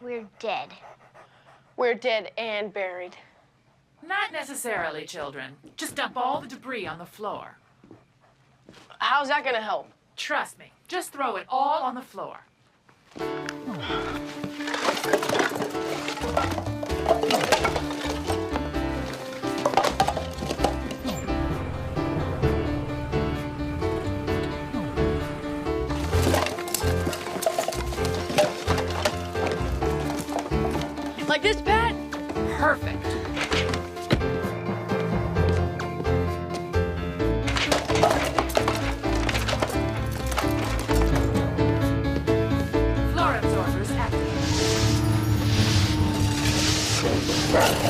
We're dead. We're dead and buried. Not necessarily, children. Just dump all the debris on the floor. How's that gonna help? Trust me. Just throw it all on the floor. Like this, Pat? Perfect. Floor absorbers activated.